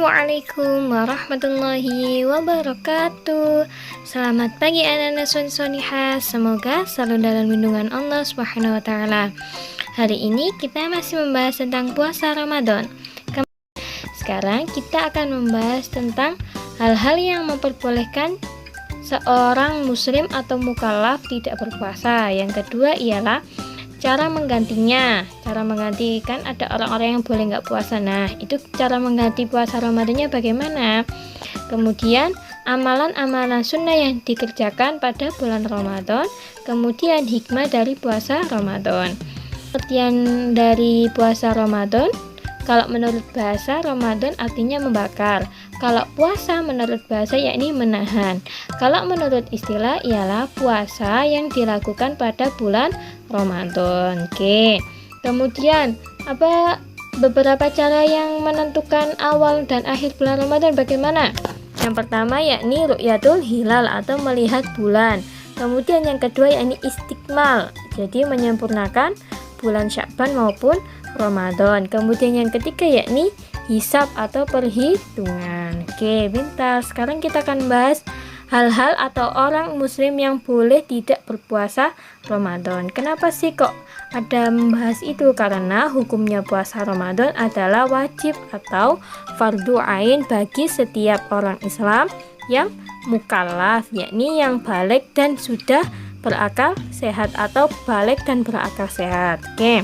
Assalamualaikum warahmatullahi wabarakatuh. Selamat pagi anak-anak Sonihah. Semoga selalu dalam lindungan Allah Subhanahu wa taala. Hari ini kita masih membahas tentang puasa Ramadan. Sekarang kita akan membahas tentang hal-hal yang memperbolehkan seorang muslim atau mukallaf tidak berpuasa. Yang kedua ialah cara menggantinya. Cara mengganti, kan ada orang-orang yang boleh nggak puasa. Nah, itu cara mengganti puasa Ramadannya bagaimana? Kemudian amalan-amalan sunnah yang dikerjakan pada bulan Ramadan. Kemudian hikmah dari puasa Ramadan. Pengertian dari puasa Ramadan, kalau menurut bahasa Ramadan artinya membakar. Kalau puasa menurut bahasa yakni menahan. Kalau menurut istilah ialah puasa yang dilakukan pada bulan Ramadan. Oke. Kemudian apa beberapa cara yang menentukan awal dan akhir bulan Ramadan bagaimana? Yang pertama yakni ru'yatul hilal atau melihat bulan. Kemudian yang kedua yakni istikmal. Jadi menyempurnakan bulan Sya'ban maupun Ramadan. Kemudian yang ketiga yakni hisab atau perhitungan. Oke, pintar. Sekarang kita akan bahas hal-hal atau orang muslim yang boleh tidak berpuasa Ramadan. Kenapa sih kok ada membahas itu? Karena hukumnya puasa Ramadan adalah wajib atau fardu ain bagi setiap orang Islam yang mukallaf, yakni yang balik dan sudah berakal sehat atau balik dan berakal sehat. Oke.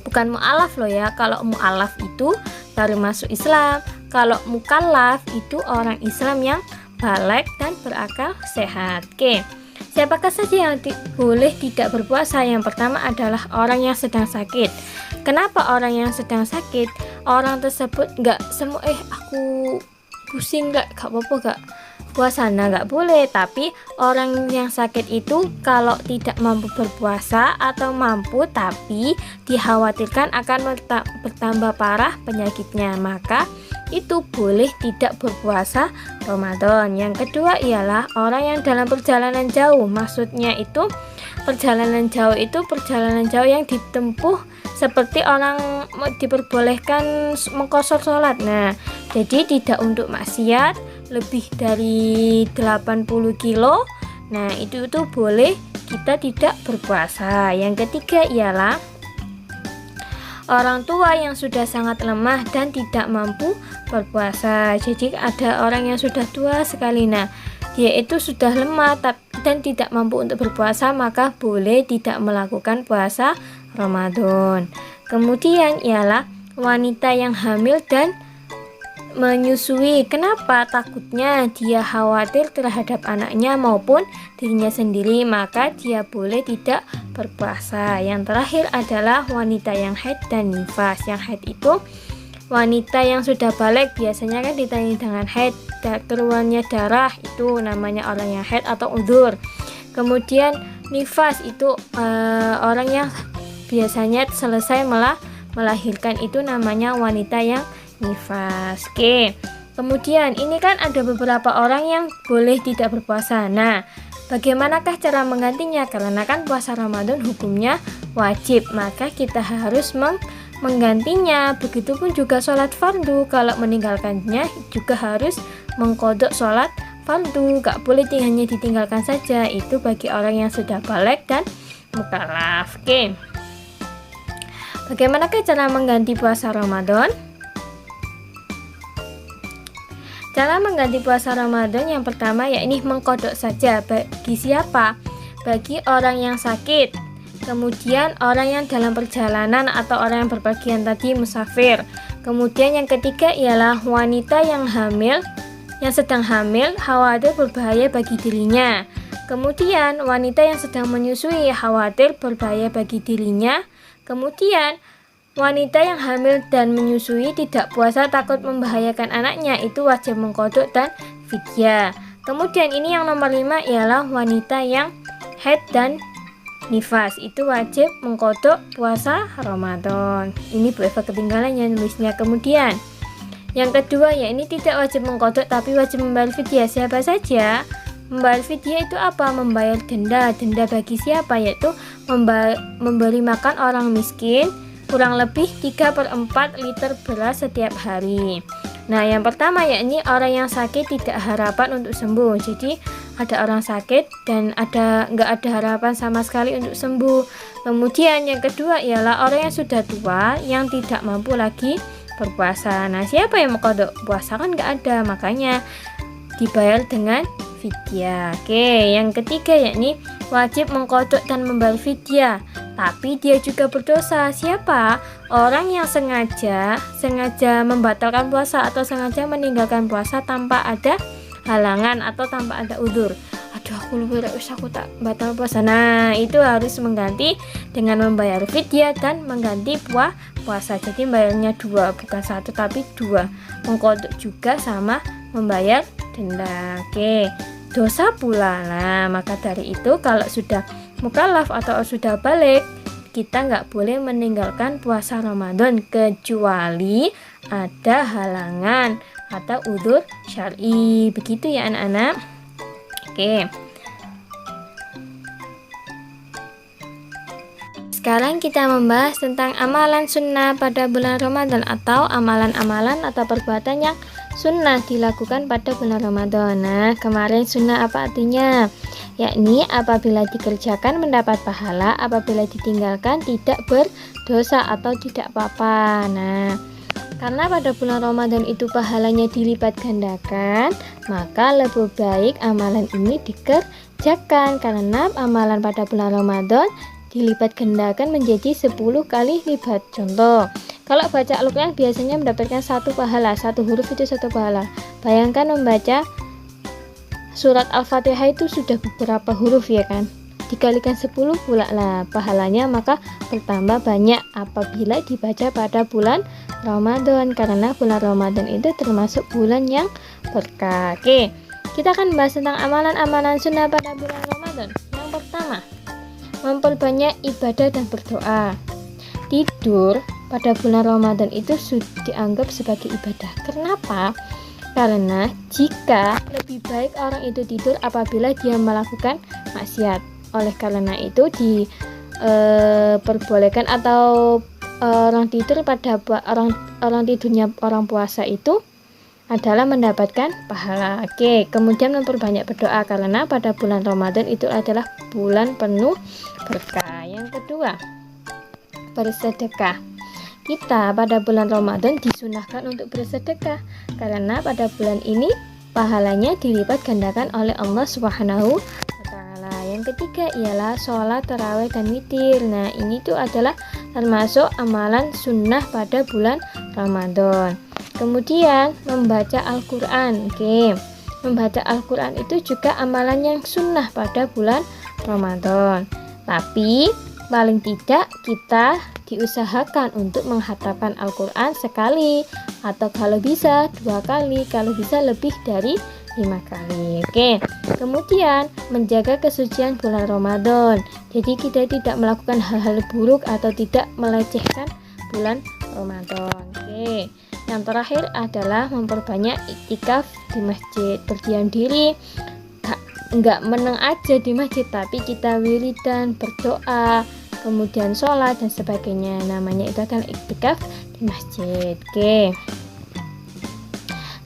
Bukan mu'alaf loh ya. Kalau mu'alaf itu baru masuk Islam. Kalau mukallaf itu orang Islam yang balik dan berakal sehat. Oke. Siapakah saja yang boleh tidak berpuasa? Yang pertama adalah orang yang sedang sakit. Kenapa orang yang sedang sakit? Orang tersebut nggak semua aku pusing nggak apa-apa nggak puasa, nggak boleh. Tapi orang yang sakit itu kalau tidak mampu berpuasa atau mampu tapi dikhawatirkan akan bertambah parah penyakitnya, maka itu boleh tidak berpuasa Ramadan. Yang kedua ialah orang yang dalam perjalanan jauh. Maksudnya itu perjalanan jauh itu perjalanan jauh yang ditempuh seperti orang diperbolehkan mengqashar sholat. Nah, jadi tidak untuk maksiat lebih dari 80 kilo. Nah, itu boleh kita tidak berpuasa. Yang ketiga ialah orang tua yang sudah sangat lemah dan tidak mampu berpuasa. Jadi ada orang yang sudah tua sekali, nah dia itu sudah lemah dan tidak mampu untuk berpuasa, maka boleh tidak melakukan puasa Ramadan. Kemudian ialah wanita yang hamil dan menyusui. Kenapa? Takutnya dia khawatir terhadap anaknya maupun dirinya sendiri, maka dia boleh tidak berpuasa. Yang terakhir adalah wanita yang haid dan nifas. Yang haid itu wanita yang sudah balik, biasanya kan ditandai dengan haid, keluarnya darah, itu namanya orang yang haid atau udzur. Kemudian nifas itu orang yang biasanya selesai melahirkan, itu namanya wanita yang nifas. Oke. Kemudian ini kan ada beberapa orang yang boleh tidak berpuasa. Nah, bagaimanakah cara menggantinya? Karena kan puasa Ramadan hukumnya wajib, maka kita harus menggantinya. Begitupun juga sholat fardu. Kalau meninggalkannya juga harus mengqadha sholat fardu. Gak boleh hanya ditinggalkan saja. Itu bagi orang yang sudah balik dan mukallaf. Oke. Bagaimanakah cara mengganti puasa Ramadan? Cara mengganti puasa Ramadan yang pertama yakni mengqadha saja. Bagi siapa? Bagi orang yang sakit. Kemudian orang yang dalam perjalanan atau orang yang berpergian tadi, musafir. Kemudian yang ketiga ialah wanita yang hamil, yang sedang hamil, khawatir berbahaya bagi dirinya. Kemudian wanita yang sedang menyusui, khawatir berbahaya bagi dirinya. Kemudian wanita yang hamil dan menyusui tidak puasa takut membahayakan anaknya, itu wajib mengqadha dan fidyah. Kemudian ini yang nomor 5 ialah wanita yang haid dan nifas itu wajib mengkodok puasa Ramadan. Ini Bu Eva ketinggalannya nulisnya. Kemudian yang kedua ya, ini tidak wajib mengkodok tapi wajib membayar fidyah. Siapa saja? Membayar fidyah itu apa? Membayar denda. Denda bagi siapa? Yaitu memberi makan orang miskin kurang lebih 3/4 liter beras setiap hari. Nah, yang pertama yakni orang yang sakit tidak harapan untuk sembuh. Jadi ada orang sakit dan nggak ada harapan sama sekali untuk sembuh. Kemudian yang kedua ialah orang yang sudah tua yang tidak mampu lagi berpuasa. Nah, siapa yang mengkodok puasa? Kan nggak ada, makanya dibayar dengan fidyah. Oke, yang ketiga yakni wajib mengkodok dan membayar fidyah, tapi dia juga berdosa. Siapa? Orang yang sengaja membatalkan puasa atau sengaja meninggalkan puasa tanpa ada halangan atau tanpa ada udzur. Aduh, aku lupa, aku tak batal puasa. Nah, itu harus mengganti dengan membayar fidyah dan mengganti puasa. Jadi bayarnya 2, bukan 1 tapi 2. Mengkodok juga sama membayar denda. Oke, dosa pula. Nah, maka dari itu kalau sudah mukallaf atau sudah balik, kita nggak boleh meninggalkan puasa Ramadan kecuali ada halangan atau udzur syar'i. Begitu ya anak-anak. Oke. Sekarang kita membahas tentang amalan sunnah pada bulan Ramadan atau amalan-amalan atau perbuatan yang sunnah dilakukan pada bulan Ramadan. Nah, kemarin sunnah apa artinya? Yakni apabila dikerjakan mendapat pahala, apabila ditinggalkan tidak berdosa atau tidak apa-apa. Nah, karena pada bulan Ramadan itu pahalanya dilipat gandakan, maka lebih baik amalan ini dikerjakan. Karena amalan pada bulan Ramadan dilipat gandakan menjadi 10 kali lipat. Contoh, kalau baca Al-Quran biasanya mendapatkan 1 pahala, 1 huruf itu 1 pahala. Bayangkan membaca surat Al-Fatihah itu sudah beberapa huruf ya kan, dikalikan 10 pula lah pahalanya, maka bertambah banyak apabila dibaca pada bulan Ramadan, karena bulan Ramadan itu termasuk bulan yang berkah. Oke, kita akan bahas tentang amalan-amalan sunnah pada bulan Ramadan. Yang pertama, memperbanyak ibadah dan berdoa. Tidur pada bulan Ramadan itu sudah dianggap sebagai ibadah. Kenapa? Karena jika lebih baik orang itu tidur apabila dia melakukan maksiat. Oleh karena itu diperbolehkan atau orang tidur pada orang tidurnya orang puasa itu adalah mendapatkan pahala. Oke, kemudian memperbanyak berdoa karena pada bulan Ramadan itu adalah bulan penuh berkah. Yang kedua, bersedekah. Kita pada bulan Ramadan disunahkan untuk bersedekah karena pada bulan ini pahalanya dilipat gandakan oleh Allah Subhanahu wa taala. Yang ketiga ialah sholat tarawih dan witir. Nah, ini tuh adalah termasuk amalan sunnah pada bulan Ramadan. Kemudian membaca Al-Quran. Oke, membaca Al-Quran itu juga amalan yang sunnah pada bulan Ramadan. Tapi paling tidak kita diusahakan untuk menghafalkan Al-Quran sekali, atau kalau bisa 2 kali, kalau bisa lebih dari 5 kali. Oke, kemudian menjaga kesucian bulan Ramadan. Jadi kita tidak melakukan hal-hal buruk atau tidak melecehkan bulan Ramadan. Oke, yang terakhir adalah memperbanyak iktikaf di masjid, berdiam diri, enggak meneng aja di masjid, tapi kita wiridan, berdoa, kemudian sholat dan sebagainya. Namanya itu adalah iktikaf di masjid. Oke.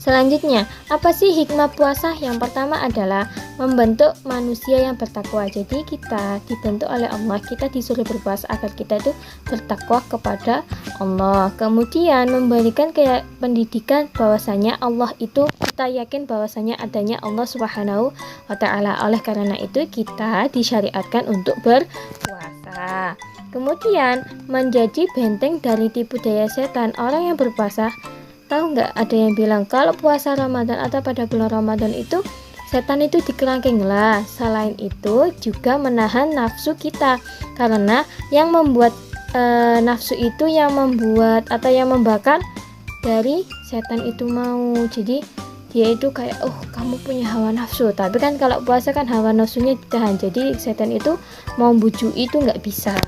Selanjutnya, apa sih hikmah puasa? Yang pertama adalah membentuk manusia yang bertakwa. Jadi kita dibentuk oleh Allah, kita disuruh berpuasa agar kita itu bertakwa kepada Allah. Kemudian memberikan kayak pendidikan bahwasanya Allah itu, kita yakin bahwasanya adanya Allah Subhanahu wa taala. Oleh karena itu kita disyariatkan untuk berpuasa. Kemudian menjadi benteng dari tipu daya setan. Orang yang berpuasa, tahu nggak, ada yang bilang kalau puasa Ramadan atau pada bulan Ramadan itu setan itu dikerangkeng lah. Selain itu juga menahan nafsu kita, karena yang membuat nafsu itu yang membuat atau yang membakar dari setan itu mau. Jadi dia itu kayak kamu punya hawa nafsu, tapi kan kalau puasa kan hawa nafsunya ditahan, jadi setan itu mau bujuk itu nggak bisa.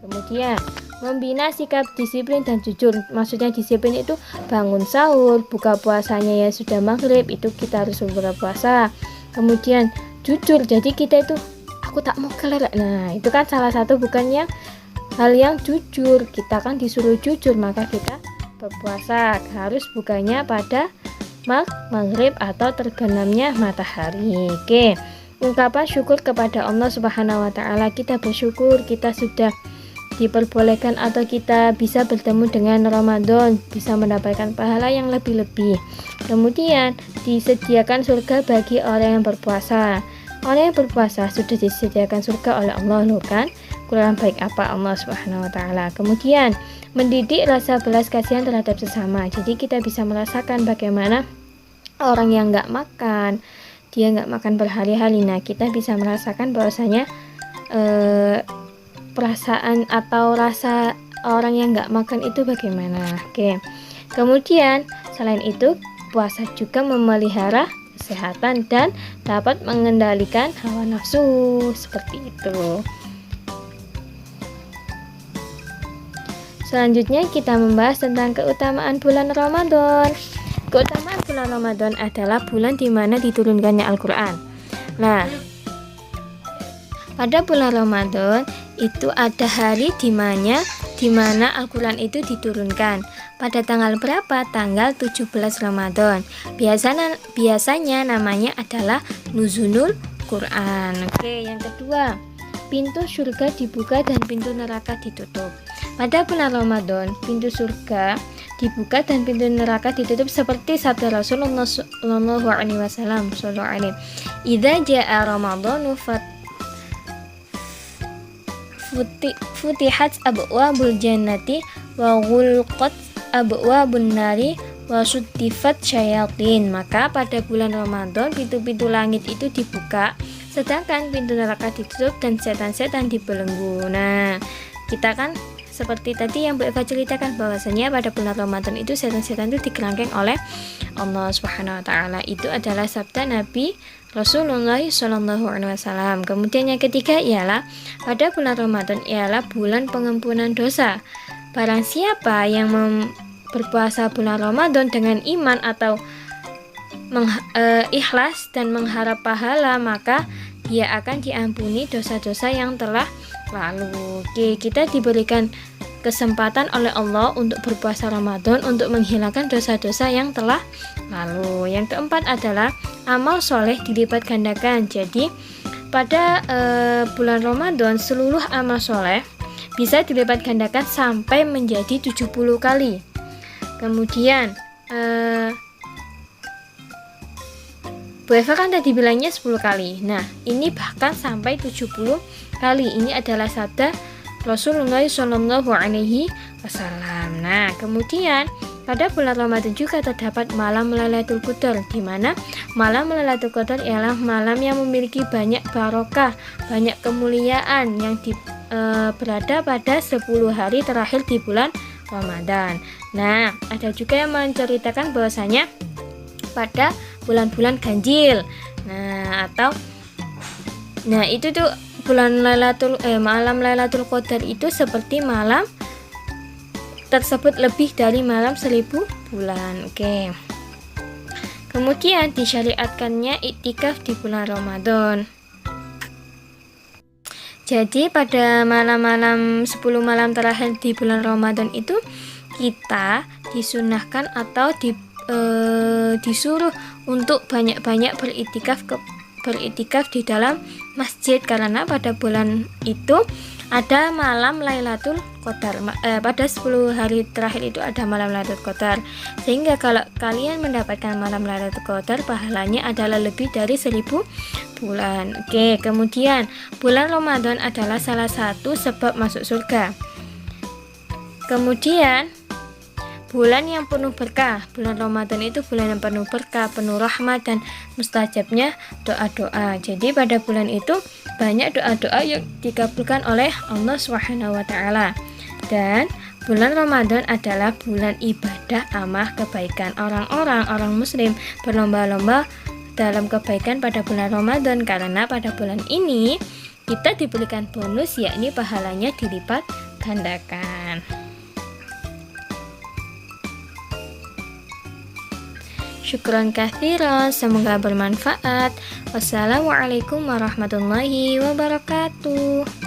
Kemudian membina sikap disiplin dan jujur, maksudnya disiplin itu bangun sahur, buka puasanya ya sudah maghrib, itu kita harus berbuka puasa. Kemudian jujur, jadi kita itu aku tak mau kelar, nah itu kan salah satu bukannya hal yang jujur, kita kan disuruh jujur, maka kita berpuasa harus bukanya pada maghrib atau terbenamnya matahari. Oke, ungkapan syukur kepada Allah Subhanahu wa taala, kita bersyukur kita sudah diperbolehkan atau kita bisa bertemu dengan Ramadan, bisa mendapatkan pahala yang lebih-lebih. Kemudian disediakan surga bagi orang yang berpuasa. Orang yang berpuasa sudah disediakan surga oleh Allah, loh kan? Kurang baik apa Allah Subhanahu wa taala. Kemudian mendidik rasa belas kasihan terhadap sesama. Jadi kita bisa merasakan bagaimana orang yang nggak makan, dia nggak makan berhari-hari. Nah, kita bisa merasakan bahwasanya perasaan atau rasa orang yang nggak makan itu bagaimana. Oke. Kemudian selain itu puasa juga memelihara kesehatan dan dapat mengendalikan hawa nafsu, seperti itu. Selanjutnya kita membahas tentang keutamaan bulan Ramadan. Keutamaan bulan Ramadan adalah bulan di mana diturunkannya Al-Quran. Nah, pada bulan Ramadan itu ada hari di mana Al-Quran itu diturunkan. Pada tanggal berapa? Tanggal 17 Ramadan. Biasanya namanya adalah Nuzulul Quran. Oke, yang kedua, pintu surga dibuka dan pintu neraka ditutup. Pada bulan Ramadan, pintu surga dibuka dan pintu neraka ditutup seperti sabda Rasulullah sallallahu alaihi wasallam, "Idza jaa Ramadhanu futihat abwabul jannati wa ghulqat abwabun nari wa sudifat syayatin." Maka pada bulan Ramadan pintu-pintu langit itu dibuka, sedangkan pintu neraka ditutup dan setan-setan dibelenggu. Nah, kita kan seperti tadi yang Bu Eva ceritakan bahwasanya pada bulan Ramadan itu setan-setan itu dikerangkeng oleh Allah Subhanahu wa taala. Itu adalah sabda Nabi Rasulullah Shallallahu alaihi wasallam. Kemudian yang ketiga ialah pada bulan Ramadan ialah bulan pengampunan dosa. Barang siapa yang berpuasa bulan Ramadan dengan iman atau ikhlas dan mengharap pahala, maka dia akan diampuni dosa-dosa yang telah lalu. Oke, kita diberikan kesempatan oleh Allah untuk berpuasa Ramadan untuk menghilangkan dosa-dosa yang telah lalu. Yang keempat adalah amal soleh dilipat gandakan. Jadi pada bulan Ramadan seluruh amal soleh bisa dilipat gandakan sampai menjadi 70 kali. Kemudian Bu Eva kan tadi bilangnya 10 kali. Nah, ini bahkan sampai 70 kali. Ini adalah sabda Rasulullah Shallallahu alaihi wasallam. Nah, kemudian pada bulan Ramadan juga terdapat malam Lailatul Qadar, di mana malam Lailatul Qadar ialah malam yang memiliki banyak barokah, banyak kemuliaan yang berada pada 10 hari terakhir di bulan Ramadan. Nah, ada juga yang menceritakan bahwasanya pada bulan-bulan ganjil. Nah, itu tuh bulan malam Lailatul Qadar itu seperti malam tersebut lebih dari malam 1000 bulan. Oke. Kemudian disyariatkannya iktikaf di bulan Ramadan. Jadi pada malam-malam 10 malam terakhir di bulan Ramadan itu kita disunahkan atau disuruh untuk banyak-banyak beriktikaf di dalam masjid, karena pada bulan itu ada malam Lailatul Qadar. Pada 10 hari terakhir itu ada malam Lailatul Qadar, sehingga kalau kalian mendapatkan malam Lailatul Qadar pahalanya adalah lebih dari 1000 bulan. Oke, kemudian bulan Ramadan adalah salah satu sebab masuk surga. Kemudian bulan yang penuh berkah. Bulan Ramadan itu bulan yang penuh berkah, penuh rahmat dan mustajabnya doa-doa. Jadi pada bulan itu banyak doa-doa yang dikabulkan oleh Allah Subhanahu wa taala. Dan Bulan Ramadan adalah bulan ibadah, amal kebaikan. Orang muslim berlomba-lomba dalam kebaikan pada bulan Ramadan, karena pada bulan ini kita diberikan bonus, yakni pahalanya dilipat gandakan. Syukron katsiran, semoga bermanfaat. Wassalamualaikum warahmatullahi wabarakatuh.